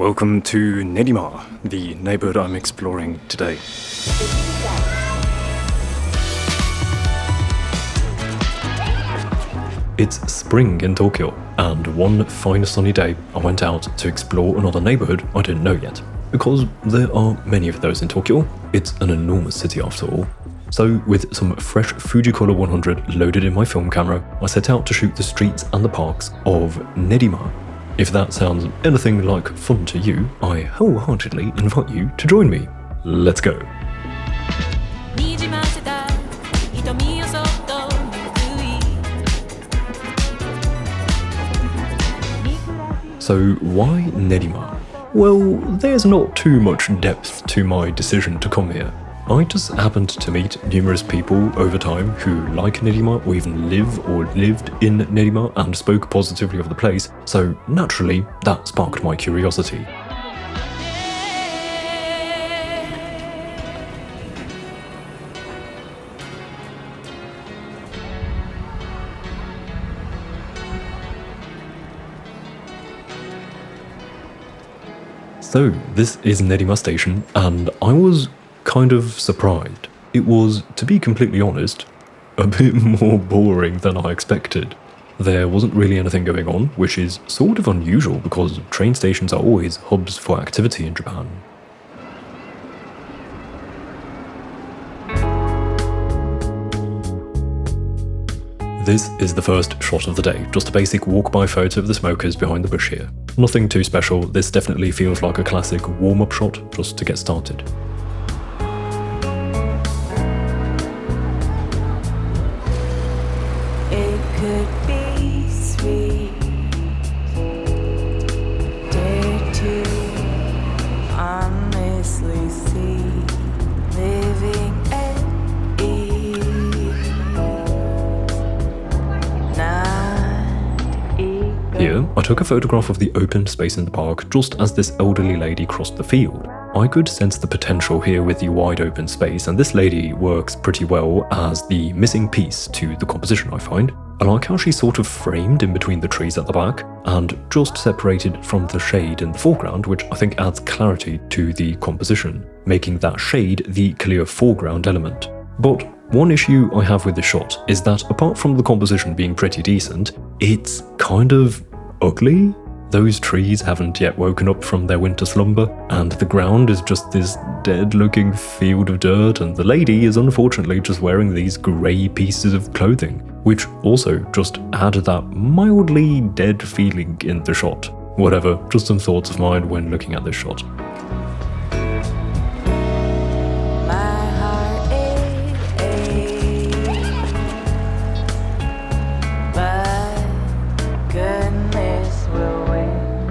Welcome to Nerima, the neighborhood I'm exploring today. It's spring in Tokyo, and one fine sunny day I went out to explore another neighborhood I didn't know yet. Because there are many of those in Tokyo, it's an enormous city after all. So with some fresh Fujicolor 100 loaded in my film camera, I set out to shoot the streets and the parks of Nerima. If that sounds anything like fun to you, I wholeheartedly invite you to join me. Let's go. So why Nerima? Well, there's not too much depth to my decision to come here. I just happened to meet numerous people over time who like Nerima or even live or lived in Nerima and spoke positively of the place, so naturally that sparked my curiosity. So this is Nerima Station, and I was kind of surprised. It was, to be completely honest, a bit more boring than I expected. There wasn't really anything going on, which is sort of unusual because train stations are always hubs for activity in Japan. This is the first shot of the day, just a basic walk-by photo of the smokers behind the bush here. Nothing too special, this definitely feels like a classic warm-up shot just to get started. Here, I took a photograph of the open space in the park just as this elderly lady crossed the field. I could sense the potential here with the wide open space, and this lady works pretty well as the missing piece to the composition, I find. I like how she's sort of framed in between the trees at the back and just separated from the shade in the foreground, which I think adds clarity to the composition, making that shade the clear foreground element. But one issue I have with the shot is that apart from the composition being pretty decent, it's kind of ugly. Those trees haven't yet woken up from their winter slumber, and the ground is just this dead-looking field of dirt, and the lady is unfortunately just wearing these grey pieces of clothing, which also just add that mildly dead feeling in the shot. Whatever, just some thoughts of mine when looking at this shot.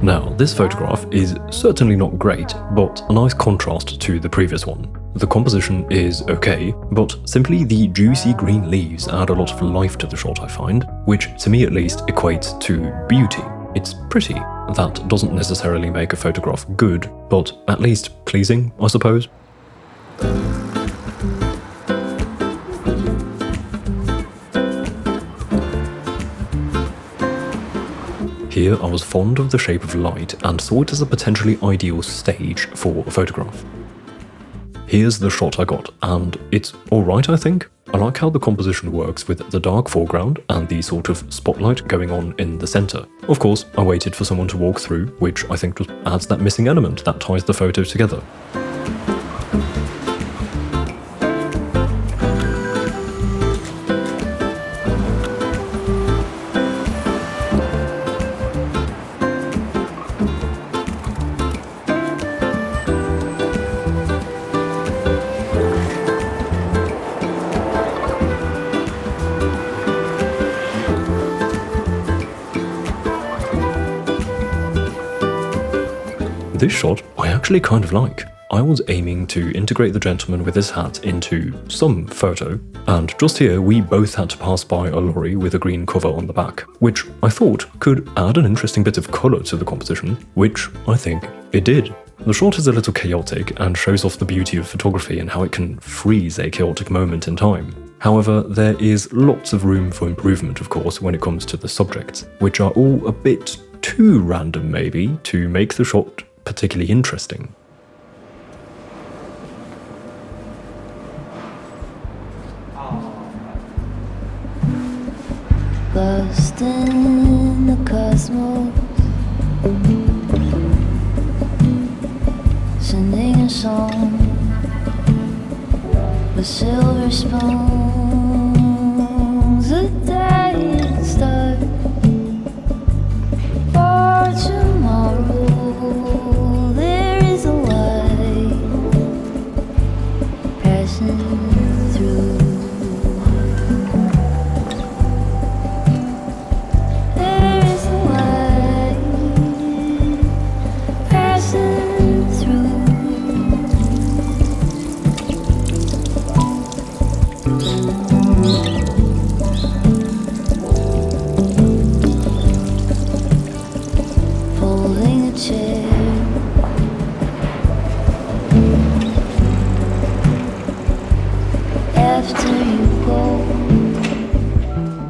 Now, this photograph is certainly not great, but a nice contrast to the previous one. The composition is okay, but simply the juicy green leaves add a lot of life to the shot, I find, which to me at least equates to beauty. It's pretty. That doesn't necessarily make a photograph good, but at least pleasing, I suppose. Here I was fond of the shape of light and saw it as a potentially ideal stage for a photograph. Here's the shot I got, and it's alright I think. I like how the composition works with the dark foreground and the sort of spotlight going on in the centre. Of course, I waited for someone to walk through, which I think just adds that missing element that ties the photo together. This shot I actually kind of like. I was aiming to integrate the gentleman with his hat into some photo, and just here we both had to pass by a lorry with a green cover on the back, which I thought could add an interesting bit of colour to the composition, which I think it did. The shot is a little chaotic and shows off the beauty of photography and how it can freeze a chaotic moment in time. However, there is lots of room for improvement, of course, when it comes to the subjects, which are all a bit too random maybe to make the shot particularly interesting. Lost in the cosmos, sending a song with silver spoons, a dying star for tomorrow. There is a light passing through.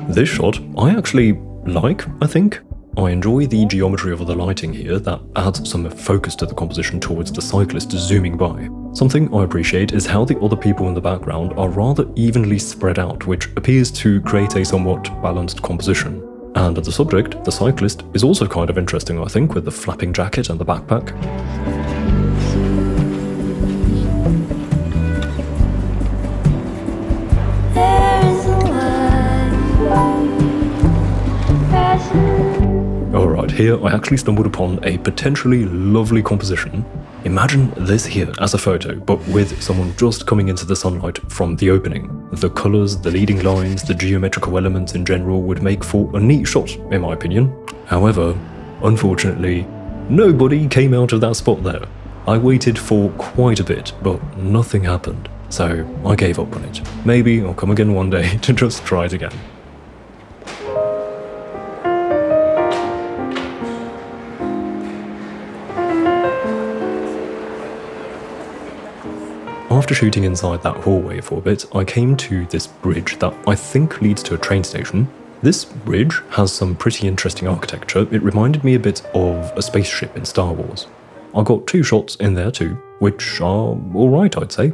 This shot I actually like, I think. I enjoy the geometry of the lighting here that adds some focus to the composition towards the cyclist zooming by. Something I appreciate is how the other people in the background are rather evenly spread out, which appears to create a somewhat balanced composition. And the subject, the cyclist, is also kind of interesting, I think, with the flapping jacket and the backpack. Alright, here I actually stumbled upon a potentially lovely composition. Imagine this here as a photo, but with someone just coming into the sunlight from the opening. The colours, the leading lines, the geometrical elements in general would make for a neat shot, in my opinion. However, unfortunately, nobody came out of that spot there. I waited for quite a bit, but nothing happened, so I gave up on it. Maybe I'll come again one day to just try it again. After shooting inside that hallway for a bit, I came to this bridge that I think leads to a train station. This bridge has some pretty interesting architecture. It reminded me a bit of a spaceship in Star Wars. I got 2 shots in there too, which are alright, I'd say.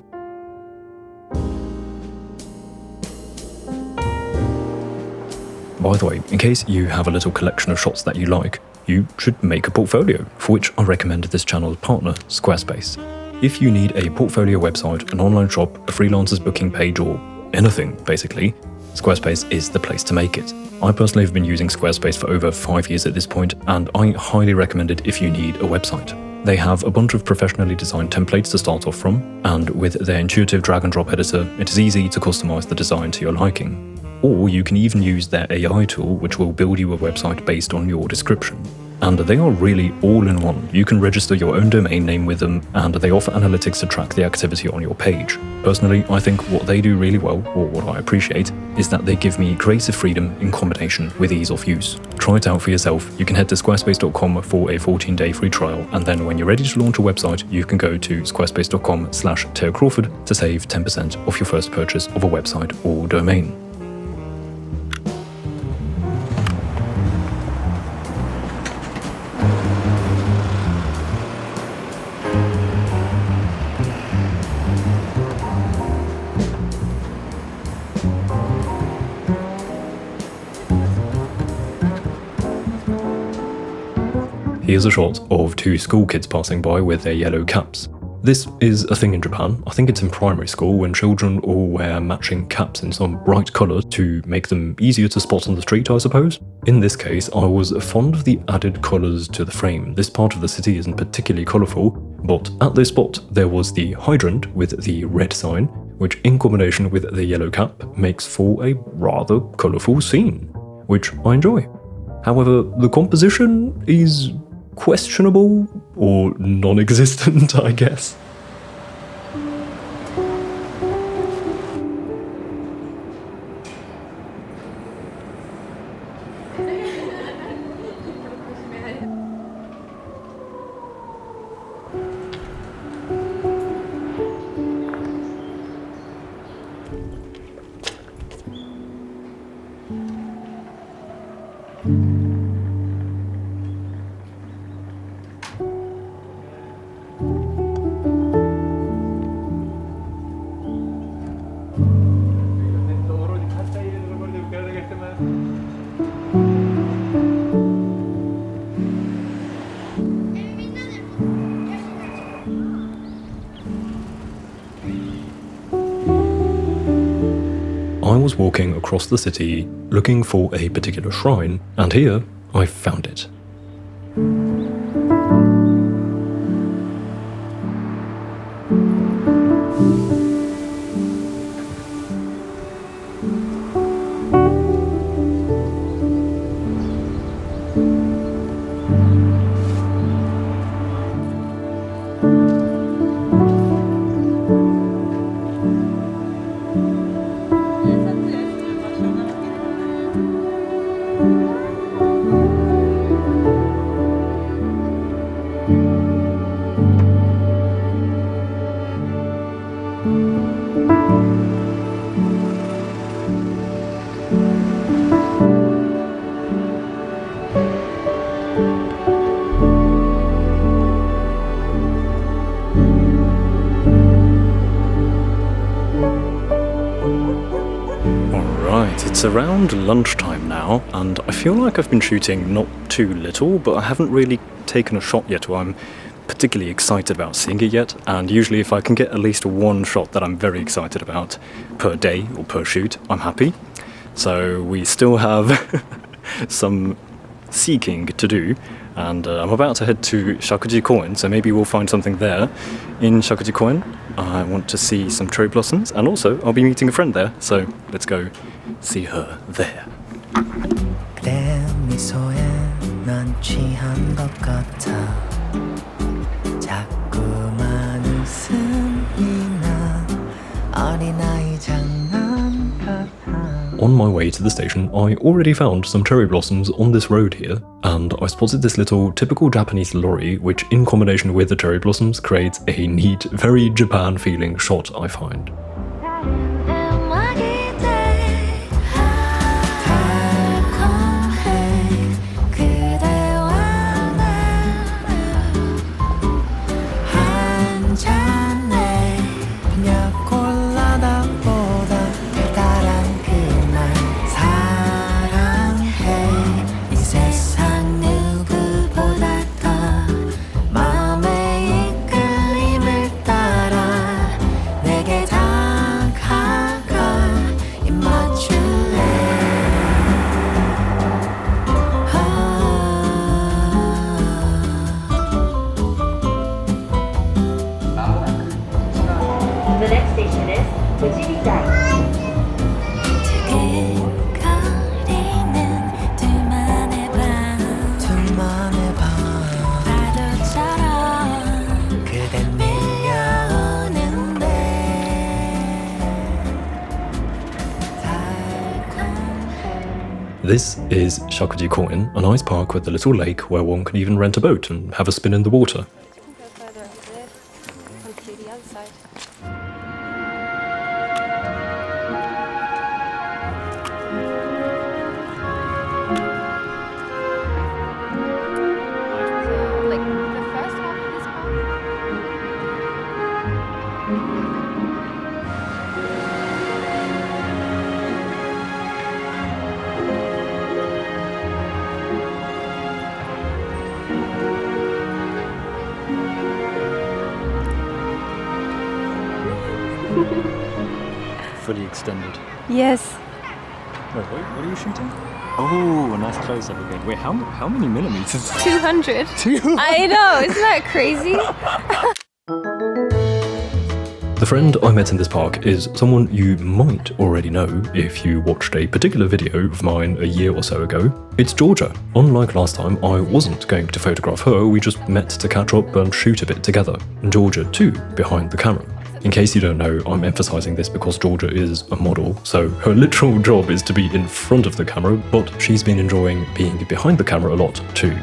By the way, in case you have a little collection of shots that you like, you should make a portfolio, for which I recommend this channel's partner, Squarespace. If you need a portfolio website, an online shop, a freelancer's booking page, or anything, basically, Squarespace is the place to make it. I personally have been using Squarespace for over 5 years at this point, and I highly recommend it if you need a website. They have a bunch of professionally designed templates to start off from, and with their intuitive drag-and-drop editor, it is easy to customize the design to your liking. Or you can even use their AI tool, which will build you a website based on your description. And they are really all in one. You can register your own domain name with them, and they offer analytics to track the activity on your page. Personally, I think what they do really well, or what I appreciate, is that they give me creative freedom in combination with ease of use. Try it out for yourself. You can head to squarespace.com for a 14-day free trial, and then when you're ready to launch a website, you can go to squarespace.com/Crawford to save 10% off your first purchase of a website or domain. Here's a shot of 2 school kids passing by with their yellow caps. This is a thing in Japan. I think it's in primary school when children all wear matching caps in some bright colour to make them easier to spot on the street, I suppose. In this case, I was fond of the added colours to the frame. This part of the city isn't particularly colourful, but at this spot there was the hydrant with the red sign, which in combination with the yellow cap makes for a rather colourful scene, which I enjoy. However, the composition is questionable or non-existent, I guess. I was walking across the city looking for a particular shrine, and here I found it. It's around lunchtime now, and I feel like I've been shooting not too little, but I haven't really taken a shot yet, or I'm particularly excited about seeing it yet. And usually if I can get at least one shot that I'm very excited about per day or per shoot, I'm happy. So we still have some seeking to do, and I'm about to head to Fujicolor, so maybe we'll find something there. In Fujicolor, I want to see some cherry blossoms, and also I'll be meeting a friend there, so let's go see her there. 그대 미소에 난 취한 것 같아 자꾸만 웃음이 나 어린아이 장난 같아. On my way to the station, I already found some cherry blossoms on this road here, and I spotted this little typical Japanese lorry, which in combination with the cherry blossoms creates a neat, very Japan feeling shot, I find. The next station is Fujicolor. 둘만의 밤 파도처럼 그댄 밀려오는데 This is Fujicolor, a nice park with a little lake where one can even rent a boat and have a spin in the water. Fully extended. Yes. Wait, what are you shooting? Oh, a nice close-up again. Wait, how many millimeters? 200. I know, isn't that crazy? The friend I met in this park is someone you might already know if you watched a particular video of mine a year or so ago. It's Georgia. Unlike last time, I wasn't going to photograph her, we just met to catch up and shoot a bit together. And Georgia, too, behind the camera. In case you don't know, I'm emphasizing this because Georgia is a model, so her literal job is to be in front of the camera, but she's been enjoying being behind the camera a lot, too.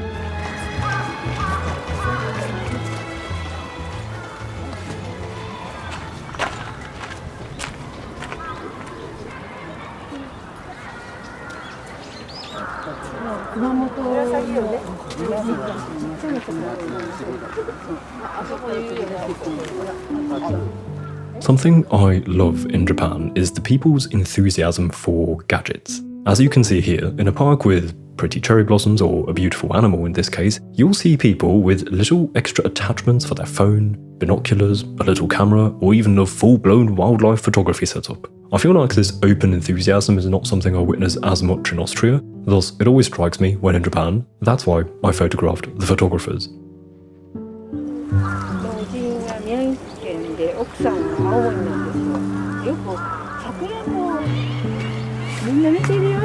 Something I love in Japan is the people's enthusiasm for gadgets. As you can see here, in a park with pretty cherry blossoms or a beautiful animal in this case, you'll see people with little extra attachments for their phone, binoculars, a little camera, or even a full-blown wildlife photography setup. I feel like this open enthusiasm is not something I witness as much in Austria, thus it always strikes me when in Japan. That's why I photographed the photographers. 老人が宮城県で奥さんが青森なんですよ。よく桜もみんな見てるよ。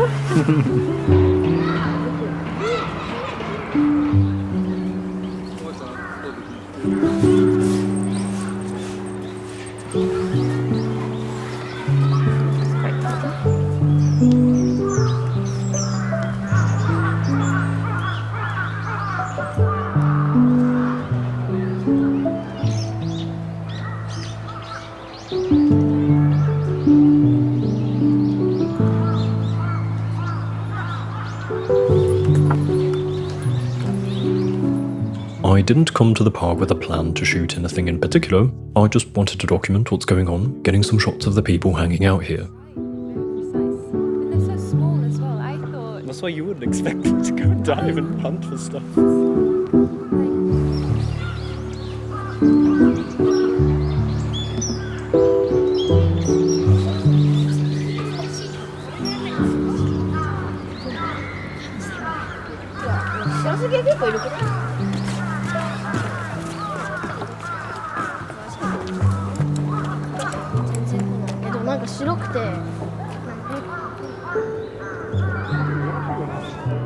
I didn't come to the park with a plan to shoot anything in particular, I just wanted to document what's going on, getting some shots of the people hanging out here. And they're so small as well. I thought. That's why you wouldn't expect them to go and dive and hunt for stuff.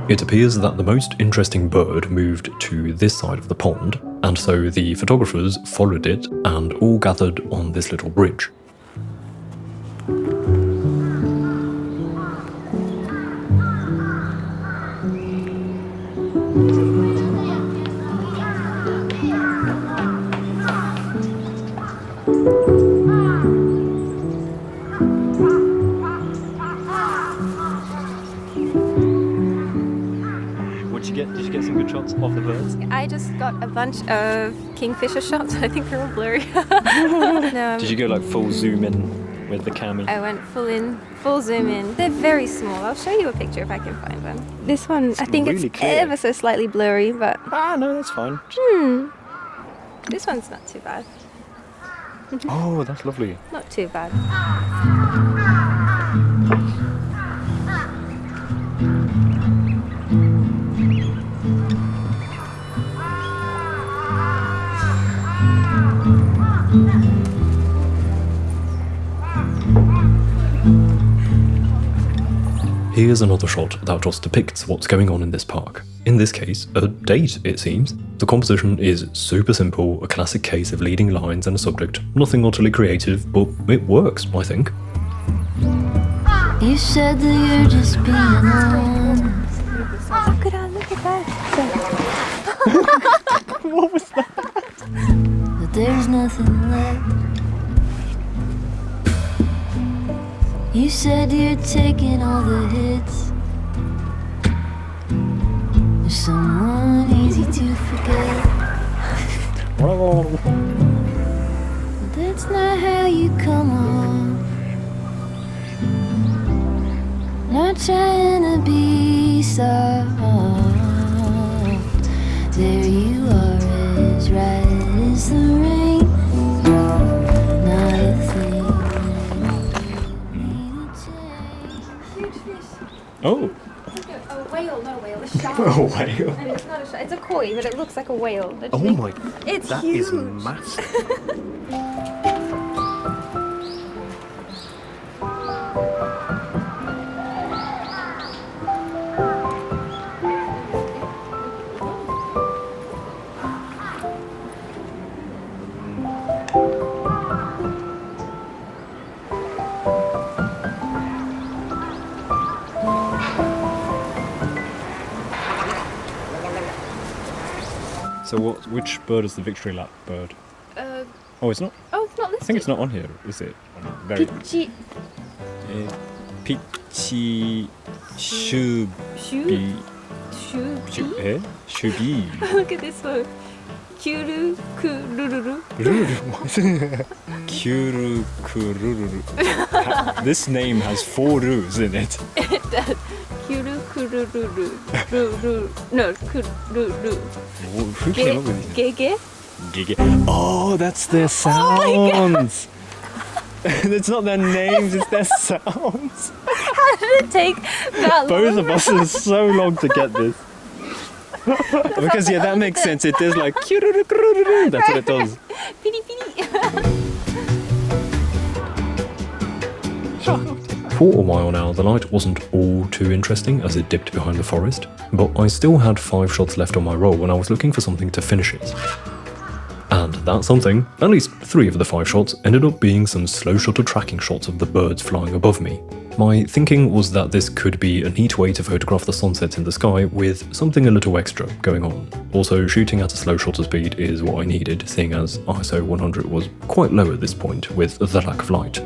It appears that the most interesting bird moved to this side of the pond, and so the photographers followed it and all gathered on this little bridge. Did you get some good shots of the birds? I just got a bunch of kingfisher shots. I think they're all blurry. No, Did you go like full zoom in with the cami? I went full zoom in. They're very small. I'll show you a picture if I can find one. This one, I think really it's clear. ever so slightly blurry, but No, that's fine. this one's not too bad. Oh, that's lovely. Not too bad. Here's another shot that just depicts what's going on in this park. In this case, a date, it seems. The composition is super simple, a classic case of leading lines and a subject, nothing utterly creative, but it works, I think. You said that you're just being honest. Look at that. What was that? But there's nothing left. You said you're taking all the hits. There's someone easy to forget. But that's not how you come off. Not trying to be soft. There you are, as right as the rain. Not a thing. Oh, A whale, not a whale, a shark. a whale. And it's not a shark, it's a koi, but it looks like a whale. Don't you Oh think? my, It's that huge. is massive. So which bird is the victory lap bird? Oh, it's not. It's not listed. I think it's not on here, is it? Very. Pichi. Pichi shubi. Shubi. Shubi. Look at this one. Kyuru kurururu. Kyuru kurururu. This name has 4 roos in it. It does. Kyuru kurururu. No, kururu. Who came up with these? Gege. Oh, that's their sounds. It's not their names, it's their sounds. How did it take that long? Both of us are so long to get this. Because yeah, that makes sense. It is like that's what it does. Pity, pity. For a while now, the light wasn't all too interesting as it dipped behind the forest, but I still had 5 shots left on my roll when I was looking for something to finish it. And that something, at least 3 of the 5 shots, ended up being some slow shutter tracking shots of the birds flying above me. My thinking was that this could be a neat way to photograph the sunsets in the sky with something a little extra going on. Also, shooting at a slow shutter speed is what I needed, seeing as ISO 100 was quite low at this point with the lack of light.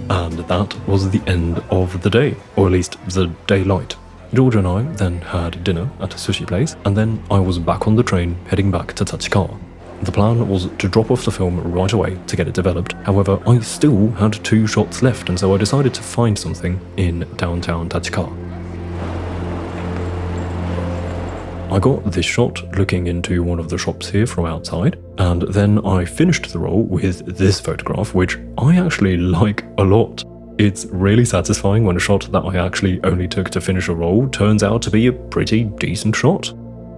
And that was the end of the day, or at least the daylight. Georgia and I then had dinner at a sushi place, and then I was back on the train heading back to Tachikawa. The plan was to drop off the film right away to get it developed, however I still had 2 shots left, and so I decided to find something in downtown Tachikawa. I got this shot looking into one of the shops here from outside, and then I finished the roll with this photograph, which I actually like a lot. It's really satisfying when a shot that I actually only took to finish a roll turns out to be a pretty decent shot.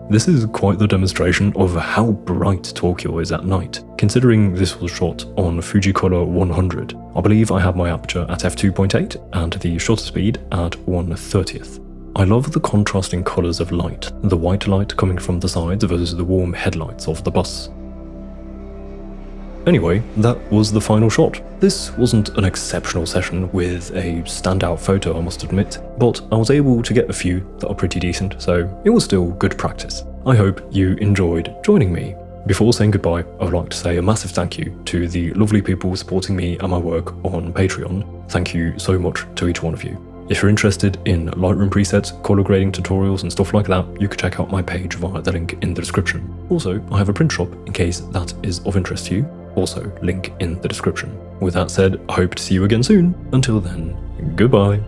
This is quite the demonstration of how bright Tokyo is at night, considering this was shot on Fujicolor 100. I believe I have my aperture at f2.8 and the shutter speed at 1/30th. I love the contrasting colours of light, the white light coming from the sides versus the warm headlights of the bus. Anyway, that was the final shot. This wasn't an exceptional session with a standout photo, I must admit, but I was able to get a few that are pretty decent, so it was still good practice. I hope you enjoyed joining me. Before saying goodbye, I would like to say a massive thank you to the lovely people supporting me and my work on Patreon. Thank you so much to each one of you. If you're interested in Lightroom presets, color grading tutorials and stuff like that, you can check out my page via the link in the description. Also, I have a print shop in case that is of interest to you. Also, link in the description. With that said, I hope to see you again soon. Until then, goodbye.